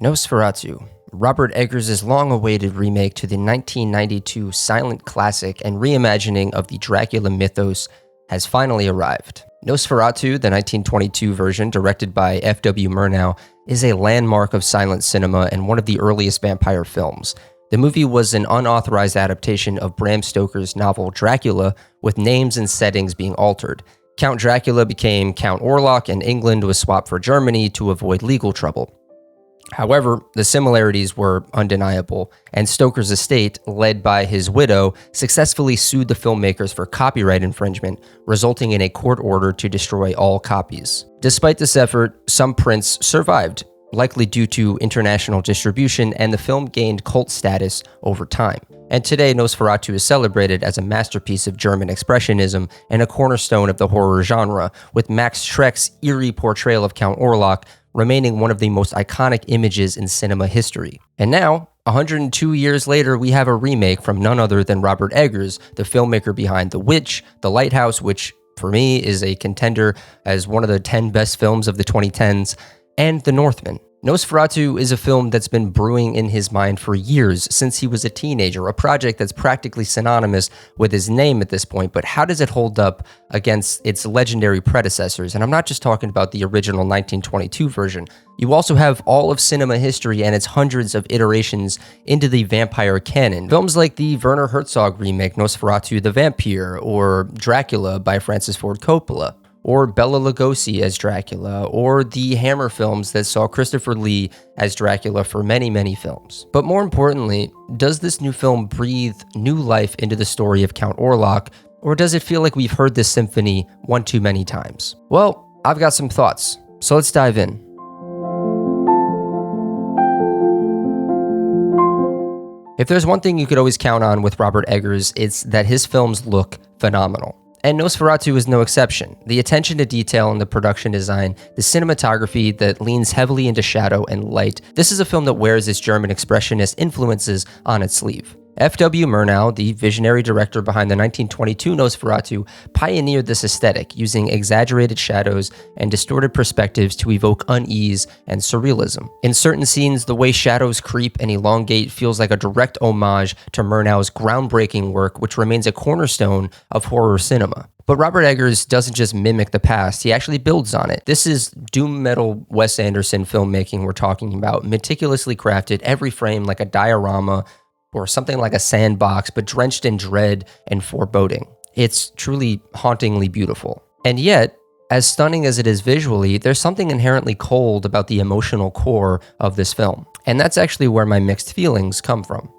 Nosferatu, Robert Eggers' long-awaited remake to the 1992 silent classic and reimagining of the Dracula mythos, has finally arrived. Nosferatu, the 1922 version directed by F.W. Murnau, is a landmark of silent cinema and one of the earliest vampire films. The movie was an unauthorized adaptation of Bram Stoker's novel Dracula, with names and settings being altered. Count Dracula became Count Orlok, and England was swapped for Germany to avoid legal trouble. However, the similarities were undeniable, and Stoker's estate, led by his widow, successfully sued the filmmakers for copyright infringement, resulting in a court order to destroy all copies. Despite this effort, some prints survived, likely due to international distribution, and the film gained cult status over time. And today, Nosferatu is celebrated as a masterpiece of German expressionism and a cornerstone of the horror genre, with Max Schreck's eerie portrayal of Count Orlok remaining one of the most iconic images in cinema history. And now, 102 years later, we have a remake from none other than Robert Eggers, the filmmaker behind The Witch, The Lighthouse, which for me is a contender as one of the 10 best films of the 2010s, and The Northman. Nosferatu is a film that's been brewing in his mind for years, since he was a teenager, a project that's practically synonymous with his name at this point, but how does it hold up against its legendary predecessors? And I'm not just talking about the original 1922 version. You also have all of cinema history and its hundreds of iterations into the vampire canon. Films like the Werner Herzog remake Nosferatu the Vampire, or Dracula by Francis Ford Coppola, or Bela Lugosi as Dracula, or the Hammer films that saw Christopher Lee as Dracula for many, many films. But more importantly, does this new film breathe new life into the story of Count Orlok, or does it feel like we've heard this symphony one too many times? Well, I've got some thoughts, so let's dive in. If there's one thing you could always count on with Robert Eggers, it's that his films look phenomenal. And Nosferatu is no exception. The attention to detail in the production design, the cinematography that leans heavily into shadow and light. This is a film that wears its German expressionist influences on its sleeve. F.W. Murnau, the visionary director behind the 1922 Nosferatu, pioneered this aesthetic, using exaggerated shadows and distorted perspectives to evoke unease and surrealism. In certain scenes, the way shadows creep and elongate feels like a direct homage to Murnau's groundbreaking work, which remains a cornerstone of horror cinema. But Robert Eggers doesn't just mimic the past, he actually builds on it. This is doom metal Wes Anderson filmmaking we're talking about, meticulously crafted, every frame like a diorama, or something like a sandbox, but drenched in dread and foreboding. It's truly hauntingly beautiful. And yet, as stunning as it is visually, there's something inherently cold about the emotional core of this film. And that's actually where my mixed feelings come from.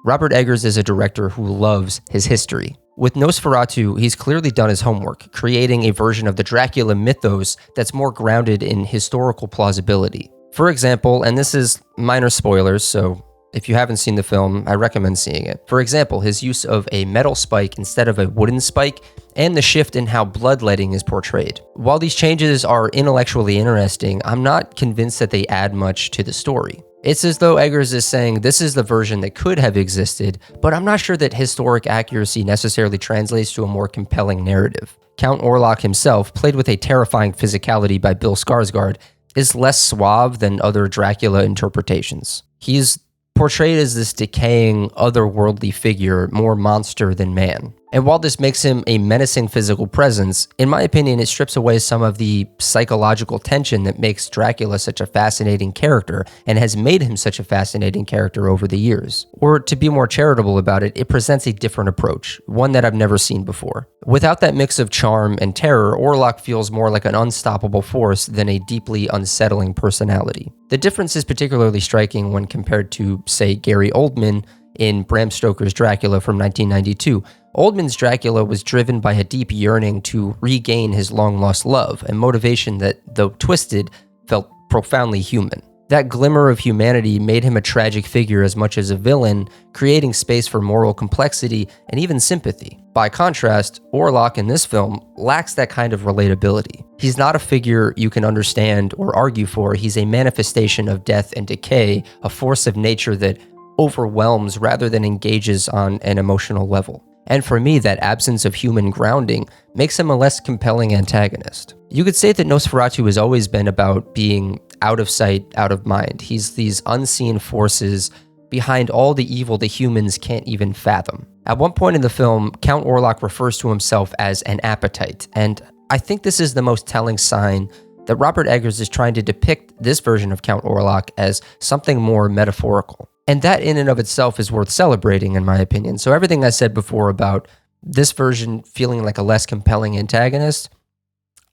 Robert Eggers is a director who loves his history. With Nosferatu, he's clearly done his homework, creating a version of the Dracula mythos that's more grounded in historical plausibility. For example, and this is minor spoilers, so if you haven't seen the film, I recommend seeing it. For example, his use of a metal spike instead of a wooden spike, and the shift in how bloodletting is portrayed. While these changes are intellectually interesting, I'm not convinced that they add much to the story. It's as though Eggers is saying this is the version that could have existed, but I'm not sure that historic accuracy necessarily translates to a more compelling narrative. Count Orlok himself, played with a terrifying physicality by Bill Skarsgård, is less suave than other Dracula interpretations. He's portrayed as this decaying, otherworldly figure, more monster than man. And while this makes him a menacing physical presence, in my opinion, it strips away some of the psychological tension that makes Dracula such a fascinating character and has made him such a fascinating character over the years. Or to be more charitable about it, it presents a different approach, one that I've never seen before. Without that mix of charm and terror, Orlok feels more like an unstoppable force than a deeply unsettling personality. The difference is particularly striking when compared to, say, Gary Oldman in Bram Stoker's Dracula from 1992. Oldman's Dracula was driven by a deep yearning to regain his long-lost love, a motivation that, though twisted, felt profoundly human. That glimmer of humanity made him a tragic figure as much as a villain, creating space for moral complexity and even sympathy. By contrast, Orlok in this film lacks that kind of relatability. He's not a figure you can understand or argue for. He's a manifestation of death and decay, a force of nature that overwhelms rather than engages on an emotional level. And for me, that absence of human grounding makes him a less compelling antagonist. You could say that Nosferatu has always been about being out of sight, out of mind. He's these unseen forces behind all the evil that humans can't even fathom. At one point in the film, Count Orlok refers to himself as an appetite, and I think this is the most telling sign that Robert Eggers is trying to depict this version of Count Orlok as something more metaphorical. And that in and of itself is worth celebrating, in my opinion. So everything I said before about this version feeling like a less compelling antagonist,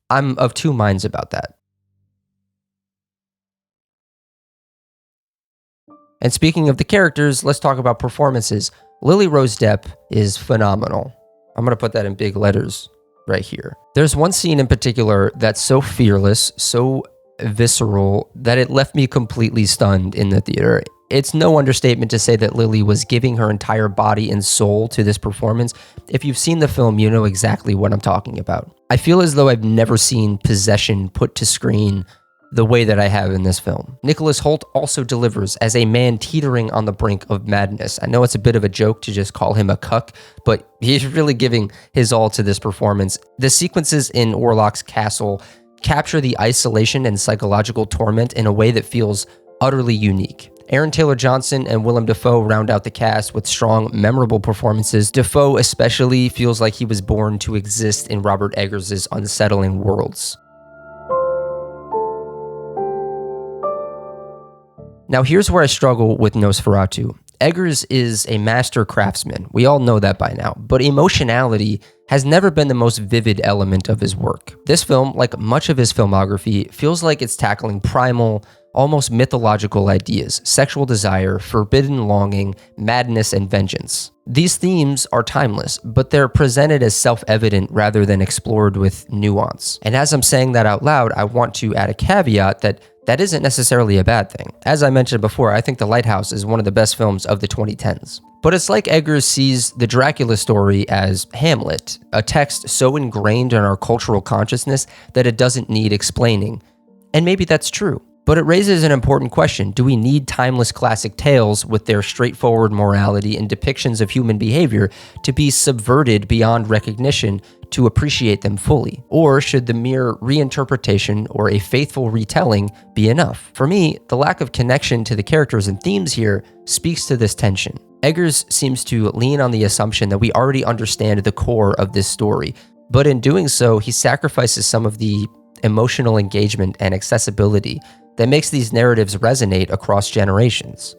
I'm of two minds about that. And speaking of the characters, let's talk about performances. Lily Rose-Depp is phenomenal. I'm going to put that in big letters right here. There's one scene in particular that's so fearless, so visceral, that it left me completely stunned in the theater. It's no understatement to say that Lily was giving her entire body and soul to this performance. If you've seen the film, you know exactly what I'm talking about. I feel as though I've never seen possession put to screen the way that I have in this film. Nicholas Hoult also delivers as a man teetering on the brink of madness. I know it's a bit of a joke to just call him a cuck, but he's really giving his all to this performance. The sequences in Orlok's castle capture the isolation and psychological torment in a way that feels utterly unique. Aaron Taylor-Johnson and Willem Defoe round out the cast with strong, memorable performances. Defoe especially feels like he was born to exist in Robert Eggers' unsettling worlds. Now here's where I struggle with Nosferatu. Eggers is a master craftsman. We all know that by now, but emotionality has never been the most vivid element of his work. This film, like much of his filmography, feels like it's tackling primal, almost mythological ideas: sexual desire, forbidden longing, madness, and vengeance. These themes are timeless, but they're presented as self-evident rather than explored with nuance. And as I'm saying that out loud, I want to add a caveat that isn't necessarily a bad thing. As I mentioned before, I think The Lighthouse is one of the best films of the 2010s. But it's like Eggers sees the Dracula story as Hamlet, a text so ingrained in our cultural consciousness that it doesn't need explaining. And maybe that's true. But it raises an important question. Do we need timeless classic tales with their straightforward morality and depictions of human behavior to be subverted beyond recognition to appreciate them fully? Or should the mere reinterpretation or a faithful retelling be enough? For me, the lack of connection to the characters and themes here speaks to this tension. Eggers seems to lean on the assumption that we already understand the core of this story, but in doing so, he sacrifices some of the emotional engagement and accessibility that makes these narratives resonate across generations.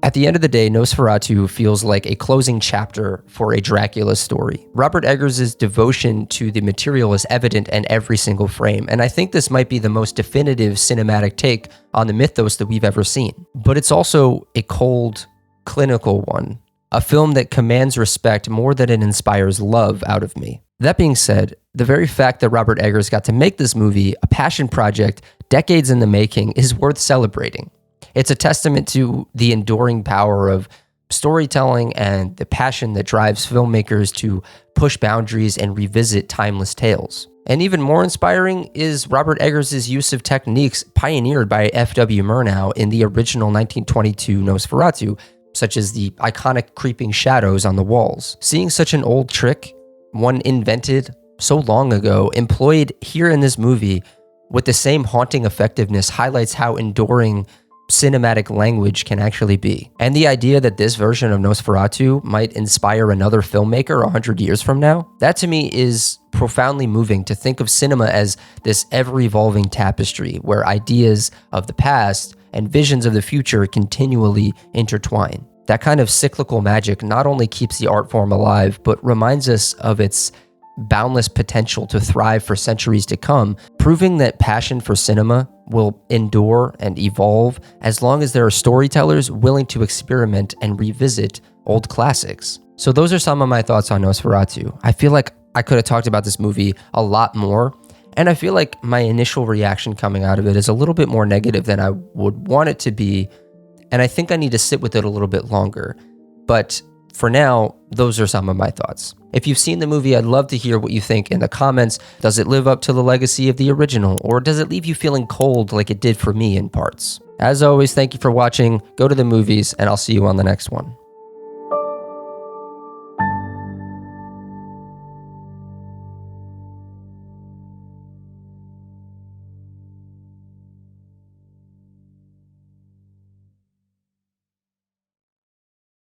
At the end of the day, Nosferatu feels like a closing chapter for a Dracula story. Robert Eggers' devotion to the material is evident in every single frame, and I think this might be the most definitive cinematic take on the mythos that we've ever seen. But it's also a cold, clinical one, a film that commands respect more than it inspires love out of me. That being said, the very fact that Robert Eggers got to make this movie, a passion project decades in the making, is worth celebrating. It's a testament to the enduring power of storytelling and the passion that drives filmmakers to push boundaries and revisit timeless tales. And even more inspiring is Robert Eggers' use of techniques pioneered by F.W. Murnau in the original 1922 Nosferatu, such as the iconic creeping shadows on the walls. Seeing such an old trick, one invented so long ago, employed here in this movie with the same haunting effectiveness, highlights how enduring cinematic language can actually be. And the idea that this version of Nosferatu might inspire another filmmaker 100 years from now, that to me is profoundly moving, to think of cinema as this ever-evolving tapestry where ideas of the past and visions of the future continually intertwine. That kind of cyclical magic not only keeps the art form alive, but reminds us of its boundless potential to thrive for centuries to come, proving that passion for cinema will endure and evolve as long as there are storytellers willing to experiment and revisit old classics. So those are some of my thoughts on Nosferatu. I feel like I could have talked about this movie a lot more, and I feel like my initial reaction coming out of it is a little bit more negative than I would want it to be, and I think I need to sit with it a little bit longer. But for now, those are some of my thoughts. If you've seen the movie, I'd love to hear what you think in the comments. Does it live up to the legacy of the original, or does it leave you feeling cold like it did for me in parts? As always, thank you for watching. Go to the movies, and I'll see you on the next one.